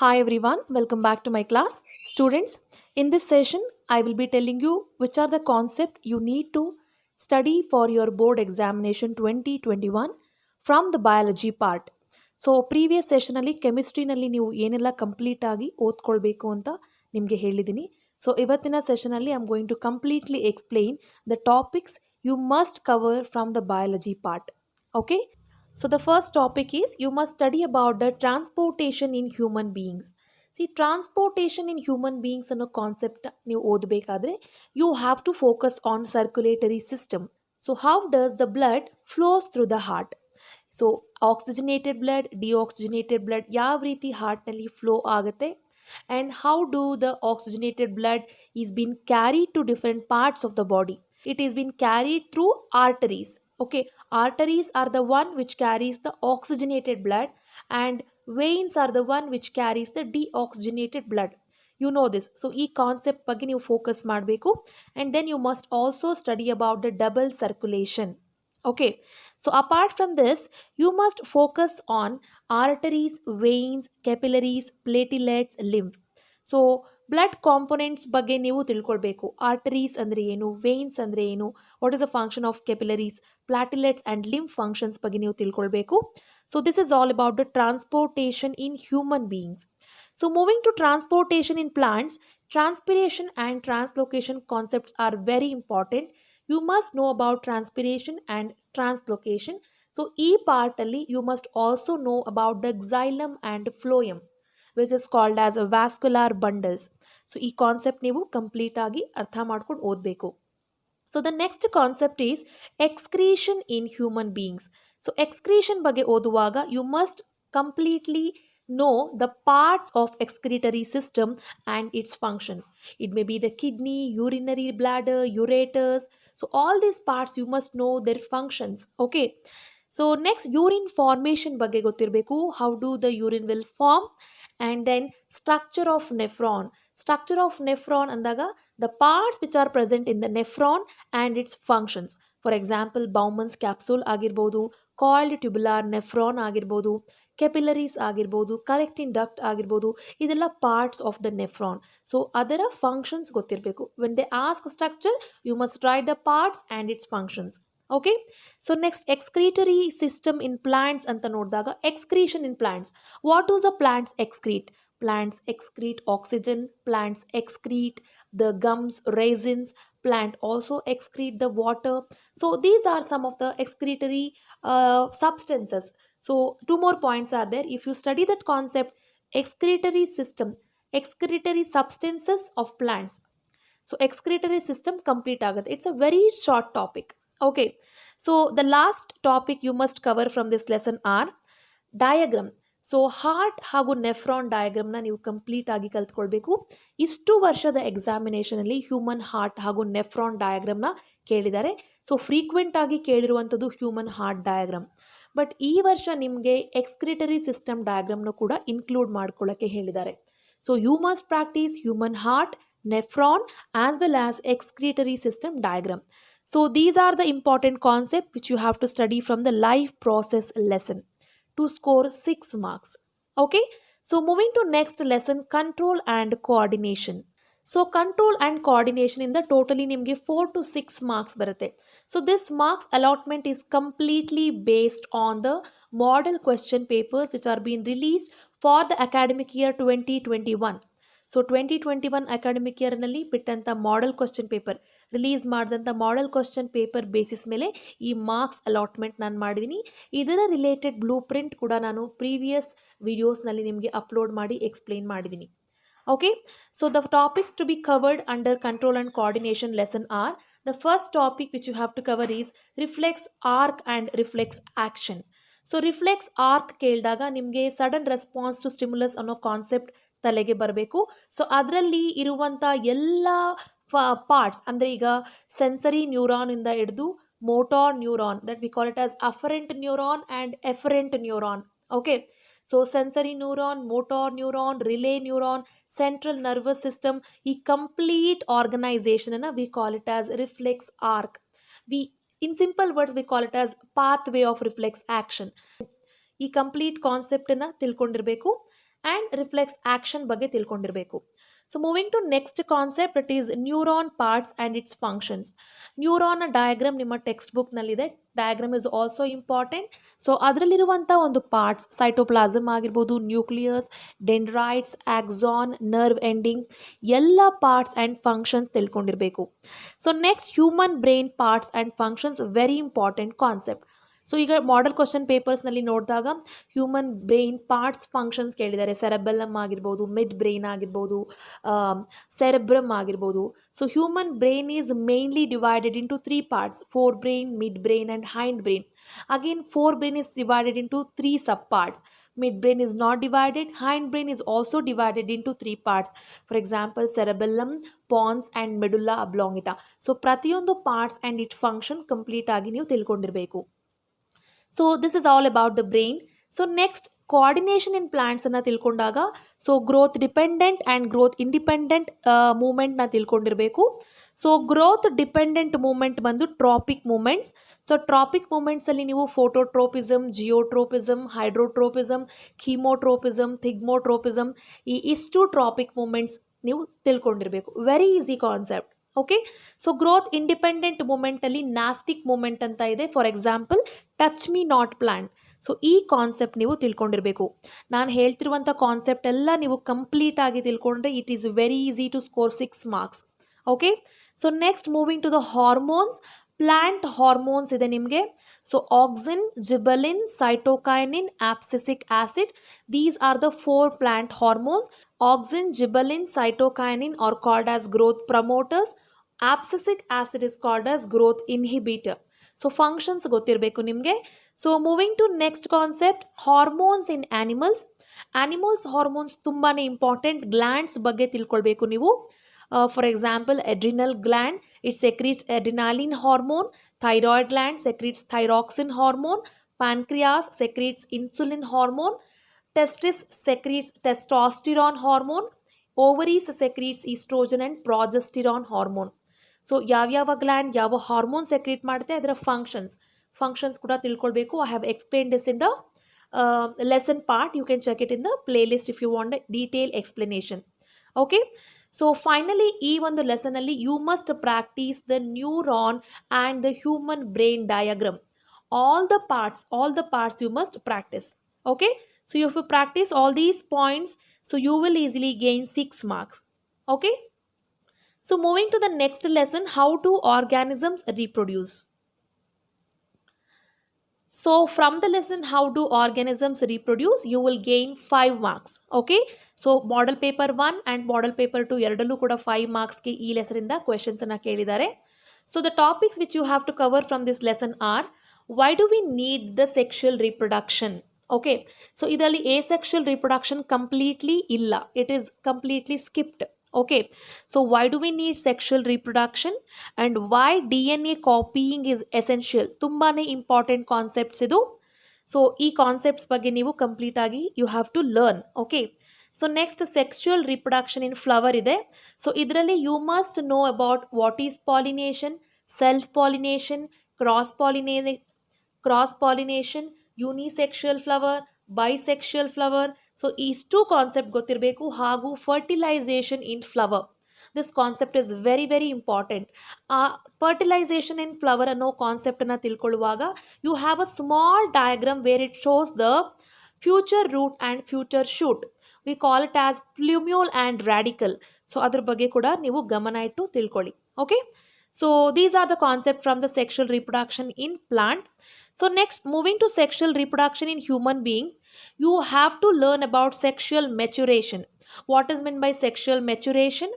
Hi everyone, welcome back to my class. Students, in this session, I will be telling you which are the concepts you need to study for your board examination 2021 from the biology part. So previous ಸೆಷನಲ್ಲಿ ಕೆಮಿಸ್ಟ್ರಿನಲ್ಲಿ ನೀವು ಏನೆಲ್ಲ complete ಆಗಿ ಓದ್ಕೊಳ್ಬೇಕು ಅಂತ ನಿಮಗೆ ಹೇಳಿದ್ದೀನಿ. So ಇವತ್ತಿನ ಸೆಷನಲ್ಲಿ I am going to completely explain the topics you must cover from the biology part. Okay? So the first topic is you must study about the transportation in human beings. See, transportation in human beings ಅನ್ನೋ concept ನೀವು ಓದಬೇಕಾದ್ರೆ you have to focus on circulatory system. So how does the blood flows through the heart? So oxygenated blood, deoxygenated blood ಯಾವ ರೀತಿ ಹಾರ್ಟ್ನಲ್ಲಿ flow ಆಗುತ್ತೆ and how do the oxygenated blood is being carried to different parts of the body. It is being carried through arteries. Okay, arteries are the one which carries the oxygenated blood and veins are the one which carries the deoxygenated blood. You know this. So ಈ concept ಬಗ್ಗೆ ನೀವು focus ಮಾಡಬೇಕು and then you must also study about the double circulation. Okay, so apart from this, you must focus on arteries, veins, capillaries, platelets, lymph. So blood components ಬಗ್ಗೆ ನೀವು ತಿಳ್ಕೊಳ್ಬೇಕು. Arteries ಅಂದರೆ ಏನು, veins ಅಂದರೆ ಏನು, what is the function of capillaries, platelets and lymph functions ಬಗ್ಗೆ ನೀವು ತಿಳ್ಕೊಳ್ಬೇಕು. So this is all about the transportation in human beings. So moving to transportation in plants, transpiration and translocation concepts are very important. You must know about transpiration and translocation. So ಈ ಪಾರ್ಟಲ್ಲಿ you must also know about the xylem and phloem which is called as a vascular bundles. So ಈ concept ನೀವು complete ಆಗಿ ಅರ್ಥ ಮಾಡ್ಕೊಂಡು ಓದಬೇಕು. So the next concept is excretion in human beings. So excretion ಬಗ್ಗೆ ಓದುವಾಗ you must completely know the parts of excretory system and its function. It may be the kidney, urinary bladder, ureters. So all these parts you must know their functions. Okay, so next urine formation ಬಗ್ಗೆ ಗೊತ್ತಿರಬೇಕು. How do the urine will form? And then structure of nephron. Structure of nephron ಅಂದಾಗ the parts which are present in the nephron and its functions. For example, Bowman's capsule ಆಗಿರ್ಬೋದು, coiled tubular nephron ಆಗಿರ್ಬೋದು, capillaries ಆಗಿರ್ಬೋದು, collecting duct ಆಗಿರ್ಬೋದು, ಇದೆಲ್ಲ parts of the nephron. So ಅದರ functions ಗೊತ್ತಿರಬೇಕು. When they ask structure you must write the parts and its functions. Okay, so next excretory system in plants ಅಂತ ನೋಡಿದಾಗ excretion in plants. What does the plants excrete? Plants excrete oxygen, plants excrete the gums, resins, plant also excrete the water. So these are some of the excretory substances. So two more points are there. If you study that concept, excretory system, excretory substances of plants. So excretory system complete agat. It's a very short topic. Okay, so the last topic you must cover from this lesson are diagram. So heart ಹಾಗೂ nephron ಡಯಾಗ್ರಾಮ್ನ ನೀವು complete ಆಗಿ ಕಲ್ತ್ಕೊಳ್ಬೇಕು. ಇಷ್ಟು ವರ್ಷದ ಎಕ್ಸಾಮಿನೇಷನಲ್ಲಿ human heart ಹಾಗೂ nephron ಡಯಾಗ್ರಾಮ್ನ ಕೇಳಿದ್ದಾರೆ. So frequent ಆಗಿ ಕೇಳಿರುವಂಥದ್ದು human heart diagram. But ಈ ವರ್ಷ ನಿಮಗೆ ಎಕ್ಸ್ಕ್ರಿಟರಿ ಸಿಸ್ಟಮ್ ಡಯಾಗ್ರಾಮ್ನ ಕೂಡ ಇನ್ಕ್ಲೂಡ್ ಮಾಡ್ಕೊಳ್ಳೋಕ್ಕೆ ಹೇಳಿದ್ದಾರೆ. So you must practise human heart, nephron as well as excretory system diagram. So these are the important concept which you have to study from the life process lesson to score 6 marks. Okay, so moving to next lesson, control and coordination. So control and coordination in the totally nimge 4 to 6 marks barutte. So this marks allotment is completely based on the model question papers which are being released for the academic year 2021. So 2021 academic ಇಯರ್ನಲ್ಲಿ ಬಿಟ್ಟಂಥ model question paper, release ಮಾಡಿದಂಥ model question paper basis ಮೇಲೆ ಈ marks allotment ನಾನು ಮಾಡಿದ್ದೀನಿ. ಇದರ related blue print ಕೂಡ ನಾನು ಪ್ರೀವಿಯಸ್ ವಿಡಿಯೋಸ್ನಲ್ಲಿ ನಿಮಗೆ ಅಪ್ಲೋಡ್ ಮಾಡಿ ಎಕ್ಸ್ಪ್ಲೇನ್ ಮಾಡಿದ್ದೀನಿ. Okay, so the topics to be covered under control and coordination lesson are, the first topic which you have to cover is reflex arc and reflex action. So reflex arc ಕೇಳಿದಾಗ ನಿಮಗೆ sudden response to stimulus ಅನ್ನೋ concept ತಲೆಗೆ ಬರಬೇಕು. So ಅದರಲ್ಲಿ ಇರುವಂಥ ಎಲ್ಲ parts ಅಂದರೆ ಈಗ ಸೆನ್ಸರಿ ನ್ಯೂರಾನಿಂದ ಹಿಡಿದು motor neuron, that we call it as afferent neuron and efferent neuron. Okay, so sensory neuron, motor neuron, relay neuron, central nervous system, ಈ ಕಂಪ್ಲೀಟ್ ಆರ್ಗನೈಸೇಷನನ್ನು we call it as reflex arc. In simple words we call it as pathway of reflex action. ಈ complete ಕಾನ್ಸೆಪ್ಟನ್ನು ತಿಳ್ಕೊಂಡಿರಬೇಕು. And reflex action ಬಗ್ಗೆ ತಿಳ್ಕೊಂಡಿರಬೇಕು. So moving to next concept, it is neuron parts and its functions. Neuron diagram ನಿಮ್ಮ text ಬುಕ್ನಲ್ಲಿದೆ. Diagram is also important. So ಅದರಲ್ಲಿರುವಂಥ ಒಂದು parts, cytoplasm ಆಗಿರ್ಬೋದು, nucleus, dendrites, axon, nerve ending, ಎಲ್ಲ ಪಾರ್ಟ್ಸ್ ಆ್ಯಂಡ್ ಫಂಕ್ಷನ್ಸ್ ತಿಳ್ಕೊಂಡಿರಬೇಕು. So next human brain parts and functions, very important concept. So ಈಗ model question ಪೇಪರ್ಸ್ನಲ್ಲಿ ನೋಡಿದಾಗ ಹ್ಯೂಮನ್ ಬ್ರೈನ್ ಪಾರ್ಟ್ಸ್ ಫಂಕ್ಷನ್ಸ್ ಕೇಳಿದ್ದಾರೆ. Cerebellum ಆಗಿರ್ಬೋದು, ಮಿಡ್ ಬ್ರೈನ್ ಆಗಿರ್ಬೋದು, ಸೆರೆಬ್ರಮ್ ಆಗಿರ್ಬೋದು. So human brain is mainly divided into 3 parts: four brain, mid brain and hind brain. Again, forebrain is divided into 3 subparts. Midbrain is not divided. Hindbrain is also divided into 3 parts. For example, cerebellum, pons and medulla oblongata. So ಪ್ರತಿಯೊಂದು parts and its function complete ಆಗಿ ನೀವು ತಿಳ್ಕೊಂಡಿರಬೇಕು. So this is all about the brain. So next coordination in ಪ್ಲಾಂಟ್ಸನ್ನು ತಿಳ್ಕೊಂಡಾಗ, so growth dependent and growth independent ಮೂಮೆಂಟ್ನ ತಿಳ್ಕೊಂಡಿರಬೇಕು. So growth dependent movement ಬಂದು tropic movements. So tropic ಮೂಮೆಂಟ್ಸಲ್ಲಿ ನೀವು ಫೋಟೋಟ್ರೋಪಿಸಮ್, ಜಿಯೋಟ್ರೋಪಿಸಮ್, ಹೈಡ್ರೋಟ್ರೋಪಿಸಮ್, ಕೀಮೋಟ್ರೋಪಿಸಮ್, ಥಿಗ್ಮೋಟ್ರೋಪಿಸಮ್, ಇಷ್ಟು ಟ್ರಾಪಿಕ್ ಮೂಮೆಂಟ್ಸ್ ನೀವು ತಿಳ್ಕೊಂಡಿರಬೇಕು. Very easy concept. Okay. So growth independent ಮೂಮೆಂಟಲ್ಲಿ ನಾಸ್ಟಿಕ್ ಮೂಮೆಂಟ್ ಅಂತ ಇದೆ. For example, touch me not plant. So ಈ ಕಾನ್ಸೆಪ್ಟ್ ನೀವು ತಿಳ್ಕೊಂಡಿರಬೇಕು. ನಾನು ಹೇಳ್ತಿರುವಂಥ ಕಾನ್ಸೆಪ್ಟ್ ಎಲ್ಲ ನೀವು ಕಂಪ್ಲೀಟ್ ಆಗಿ ತಿಳ್ಕೊಂಡ್ರೆ it is very easy to score 6 marks. Okay. So next moving to the hormones. Plant hormones ಇದೆ ನಿಮಗೆ. So auxin, gibberellin, cytokinin, abscisic acid, these are the 4 plant hormones. Auxin, gibberellin, cytokinin are called as growth promoters. Abscisic acid is called as growth inhibitor. So functions ಗೊತ್ತಿರಬೇಕು ನಿಮಗೆ. So moving to next concept, hormones in animals. Animals hormones ತುಂಬಾ important. Glands ಬಗ್ಗೆ ತಿಳ್ಕೊಳ್ಬೇಕು ನೀವು. For example, adrenal gland, it secretes adrenaline hormone. Thyroid gland secretes thyroxine hormone. Pancreas secretes insulin hormone. Testis secretes testosterone hormone. Ovaries secretes estrogen and progesterone hormone. So ಯಾವ್ಯಾವ gland ಯಾವ hormone secrete ಮಾಡುತ್ತೆ, ಅದರ functions ಕೂಡ ತಿಳ್ಕೊಳ್ಬೇಕು. I have explain this in the lesson part. You can check it in the play list if you want detail explanation. Okay. So finally ಈ ಒಂದು ಲೆಸನಲ್ಲಿ you must practise the neuron and the human brain diagram. All the parts you must practice. Okay. So if you practice all these points, so you will easily gain 6 marks. Okay. So moving to the next lesson, how do organisms reproduce? So from the lesson how do organisms reproduce, you will gain 5 marks. Okay. So model paper 1 and model paper 2 ಎರಡಲ್ಲೂ ಕೂಡ 5 marksಗೆ ಈ ಲೆಸನಿಂದ ಕ್ವೆಶನ್ಸನ್ನು ಕೇಳಿದ್ದಾರೆ. So the topics which you have to cover from this lesson are, why do we need the sexual reproduction? Okay. So ಇದರಲ್ಲಿ asexual reproduction completely ಇಲ್ಲ. It is completely skipped. Okay. So why do we need sexual reproduction and why DNA copying is essential? ತುಂಬಾನೇ important concepts ಇದು. So ಈ concepts ಬಗ್ಗೆ ನೀವು complete ಆಗಿ you have to learn. Okay. So next sexual reproduction in flower ಇದೆ. So ಇದರಲ್ಲಿ you must know about what is pollination, self pollination, cross pollination, unisexual flower, bisexual flower. So ಇಷ್ಟು concept ಗೊತ್ತಿರಬೇಕು. ಹಾಗೂ fertilization in flower, this concept is very very important. Fertilization in flower ಅನ್ನೋ ಕಾನ್ಸೆಪ್ಟನ್ನು ತಿಳ್ಕೊಳ್ಳುವಾಗ you have a small diagram where it shows the future root and future shoot. We call it as plumule and radicle. So ಅದ್ರ ಬಗ್ಗೆ ಕೂಡ ನೀವು ಗಮನ ಇಟ್ಟು ತಿಳ್ಕೊಳ್ಳಿ. Okay. So these are the concepts from the sexual reproduction in plant. So next, moving to sexual reproduction in human being, you have to learn about sexual maturation. What is meant by sexual maturation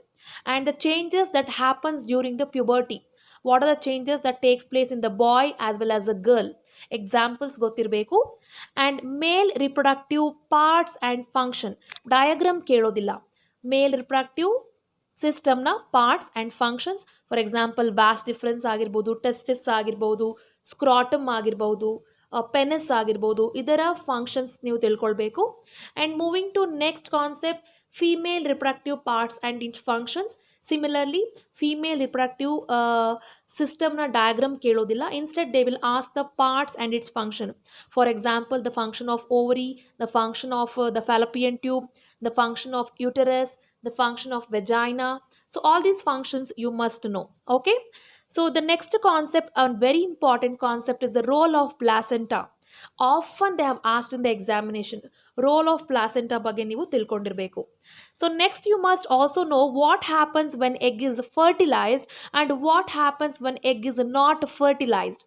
and the changes that happens during the puberty. What are the changes that takes place in the boy as well as the girl? Examples ಗೊತ್ತಿರಬೇಕು. And male reproductive parts and function. Diagram ಕೇಳೋದಿಲ್ಲ. Male reproductive ಸಿಸ್ಟಮ್ನ parts and functions, for example vas deferens ಆಗಿರ್ಬೋದು, testis ಆಗಿರ್ಬೋದು, scrotum ಆಗಿರ್ಬೋದು, penis ಆಗಿರ್ಬೋದು, ಇದರ functions ನೀವು ತಿಳ್ಕೊಳ್ಬೇಕು. And moving to next concept, female reproductive parts and its functions. Similarly female reproductive ಸಿಸ್ಟಮ್ನ ಡಯಾಗ್ರಾಮ್ ಕೇಳೋದಿಲ್ಲ, instead they will ask the parts and its function. For example, the function of ovary, the function of the fallopian tube, the function of uterus, the function of vagina. So all these functions you must know. Okay, so the next concept, a very important concept, is the role of placenta. Often they have asked in the examination, role of placenta ಬಗ್ಗೆ ನೀವು ತಿಳ್ಕೊಂಡಿರಬೇಕು. So next you must also know what happens when egg is fertilized and what happens when egg is not fertilized.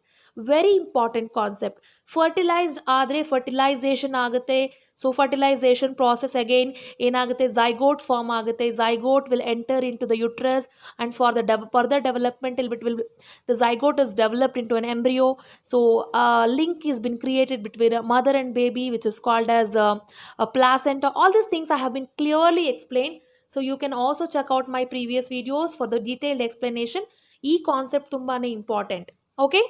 Very important concept. Fertilized ಆದರೆ fertilization ಆಗುತ್ತೆ. So fertilization process again ಏನಾಗುತ್ತೆ, zygote form ಆಗುತ್ತೆ. Zygote will enter into the uterus and for the further development the zygote is developed into an embryo. So link is been created between mother and baby which is called as placenta. All these things I have been clearly explained. So you can also check out my previous videos for the detailed explanation. ಈ concept ತುಂಬಾ important. Okay,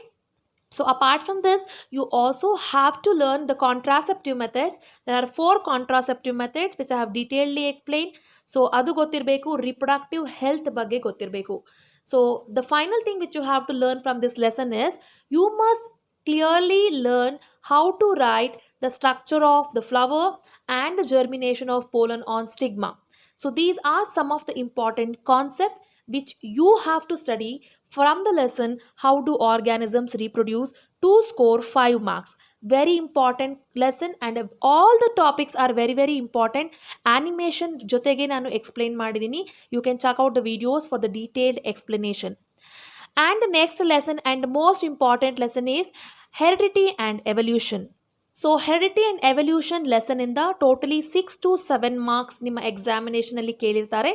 so apart from this, you also have to learn the contraceptive methods. There are 4 contraceptive methods which I have detailedly explained. So adu gottirbeku, reproductive health bagge gottirbeku. So the final thing which you have to learn from this lesson is you must clearly learn how to write the structure of the flower and the germination of pollen on stigma. So these are some of the important concepts which you have to study from the lesson how do organisms reproduce to score 5 marks. Very important lesson and all the topics are very very important. Animation ಜೊತೆಗೆ ನಾನು explain ಮಾಡಿದ್ದೀನಿ. You can check out the videos for the detailed explanation. And the next lesson and most important lesson is heredity and evolution. So heredity and evolution lesson ಇಂದ totally 6 to 7 marks ನಿಮ್ಮ examination ಅಲ್ಲಿ ಕೇಳಿರ್ತಾರೆ.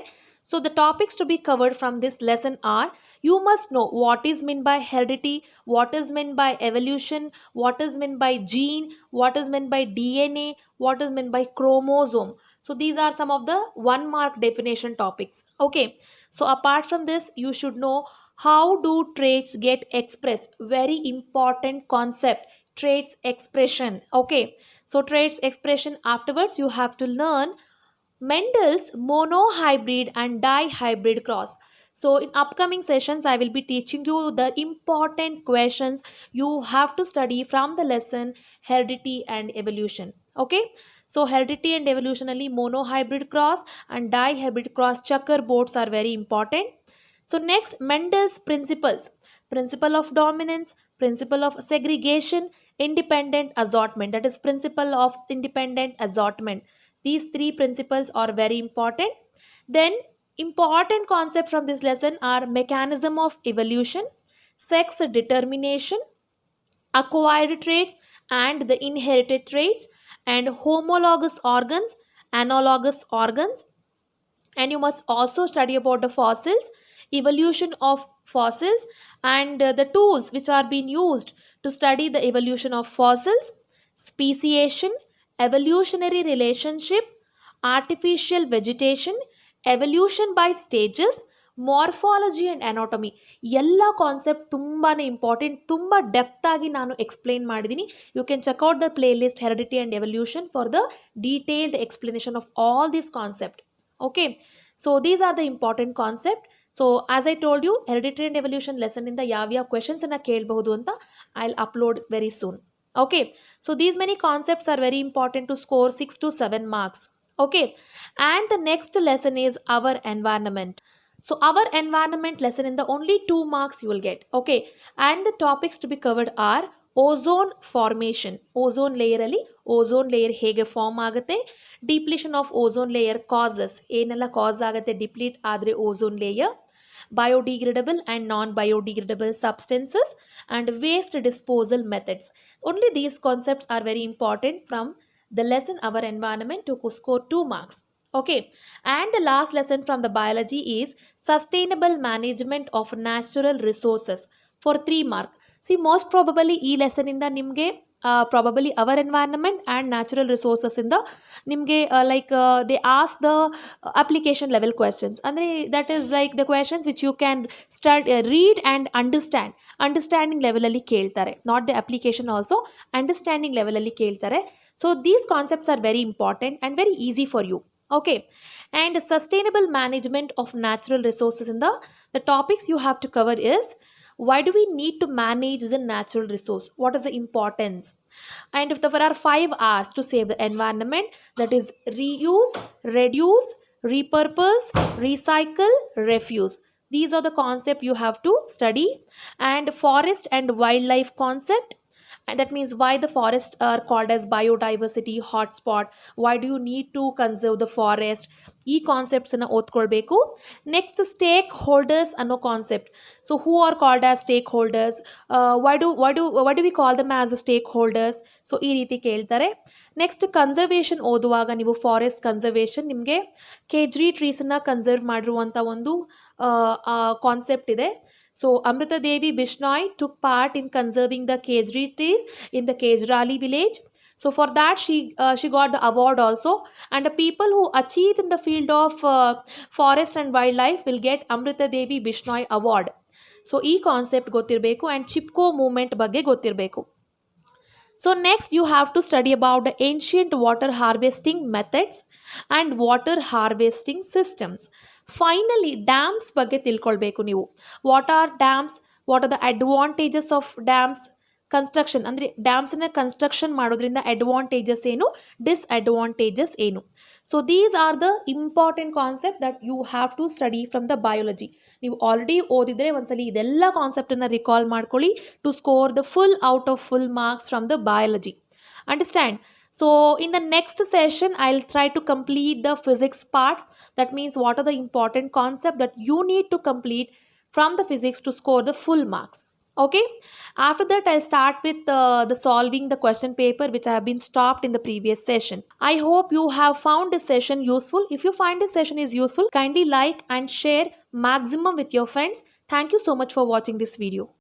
So the topics to be covered from this lesson are, you must know what is meant by heredity, what is meant by evolution, what is meant by gene, what is meant by DNA, what is meant by chromosome. So these are some of the 1 mark definition topics. Okay, so apart from this, you should know how do traits get expressed. Very important concept, traits expression. Okay, so traits expression, afterwards you have to learn Mendel's monohybrid and dihybrid cross. So in upcoming sessions I will be teaching you the important questions you have to study from the lesson heredity and evolution. Okay, so heredity and evolution alli monohybrid cross and dihybrid cross checkerboards are very important. So next, Mendel's principles, principle of dominance, principle of segregation, independent assortment, that is principle of independent assortment. These 3 principles are very important. Then important concept from this lesson are mechanism of evolution, sex determination, acquired traits and the inherited traits, and homologous organs, analogous organs. And you must also study about the fossils, evolution of fossils, and the tools which are being used to study the evolution of fossils, speciation, evolutionary relationship, artificial vegetation, evolution by stages, morphology and anatomy. ಎಲ್ಲ concept ತುಂಬಾ important, ತುಂಬ depth ಆಗಿ ನಾನು explain ಮಾಡಿದ್ದೀನಿ. You can check out the play list heredity and evolution for the detailed explanation of all this concept. Okay, so these are the important concept. So as I told you, heredity and evolution ಲೆಸನ್ನಿಂದ ಯಾವ್ಯಾವ ಕ್ವೆಶನ್ಸನ್ನು ಕೇಳಬಹುದು ಅಂತ I will upload very soon. Okay, so these many concepts are very important to score 6 to 7 marks. Okay, and the next lesson is our environment. So our environment lesson in the only 2 marks you will get. Okay, and the topics to be covered are ozone formation, ozone layer ಅಲ್ಲಿ ozone layer ಹೇಗೆ form ಆಗುತ್ತೆ, depletion of ozone layer causes, ಏನೆಲ್ಲ ಕಾಸ್ ಆಗುತ್ತೆ deplete ಆದರೆ ozone layer, biodegradable and non-biodegradable substances, and waste disposal methods. Only these concepts are very important from the lesson our environment to score 2 marks. Okay, and the last lesson from the biology is sustainable management of natural resources for 3 marks. See, most probably ಈ lesson ಇಂದ ನಿಮಗೆ probably our environment and natural ರಿಸೋರ್ಸಸ್ಸಿಂದ ನಿಮಗೆ like they ask the application level questions, ಅಂದರೆ that is like the questions which you can read and understanding ಲೆವೆಲಲ್ಲಿ ಕೇಳ್ತಾರೆ, not the application also, understanding ಲೆವೆಲಲ್ಲಿ ಕೇಳ್ತಾರೆ. So these concepts are very important and very easy for you. Okay, and sustainable management of natural resources in the topics you have to cover is, why do we need to manage the natural resource, what is the importance, and if there are 5 R's to save the environment, that is reuse, reduce, repurpose, recycle, refuse. These are the concept you have to study. And forest and wildlife concept, and that means why the forests are called as biodiversity hotspot, why do you need to conserve the forest, ಈ ಕಾನ್ಸೆಪ್ಟ್ಸನ್ನು ಓದ್ಕೊಳ್ಬೇಕು. Next stake holders ಅನ್ನೋ concept. So who are called as stake holders, why do we call them as a stake holders, so ಈ ರೀತಿ ಕೇಳ್ತಾರೆ. Next conservation ಓದುವಾಗ ನೀವು forest conservation ನಿಮಗೆ Kejri ಟ್ರೀಸನ್ನು conserve ಮಾಡಿರುವಂಥ ಒಂದು ಕಾನ್ಸೆಪ್ಟ್ ಇದೆ. So Amrita Devi Bishnoi took part in conserving the Kejri trees in the Kejrali village. So for that she got the award also, and the people who achieve in the field of forest and wildlife will get Amrita Devi Bishnoi award. So ee concept ಗೊತ್ತಿರಬೇಕು and Chipko movement ಬಗ್ಗೆ ಗೊತ್ತಿರಬೇಕು. So next you have to study about the ancient water harvesting methods and water harvesting systems. Finally dams ಬಗ್ಗೆ ತಿಳ್ಕೊಳ್ಬೇಕು ನೀವು. What are dams, what are the advantages of dams, construction ಅಂದರೆ ಡ್ಯಾಮ್ಸನ್ನ construction ಮಾಡೋದ್ರಿಂದ advantages ಏನು, disadvantages ಏನು. So these are the important concept that you have to study from the biology. ನೀವು already ಓದಿದರೆ ಒಂದ್ಸಲಿ ಇದೆಲ್ಲ ಕಾನ್ಸೆಪ್ಟನ್ನು ರಿಕಾಲ್ ಮಾಡ್ಕೊಳ್ಳಿ to score the full out of full marks from the biology. Understand? So in the next session I'll try to complete the physics part. That means what are the important concepts that you need to complete from the physics to score the full marks. Okay, after that I'll start with the solving the question paper which I have been stopped in the previous session. I hope you have found this session useful. If you find this session is useful, kindly like and share maximum with your friends. Thank you so much for watching this video.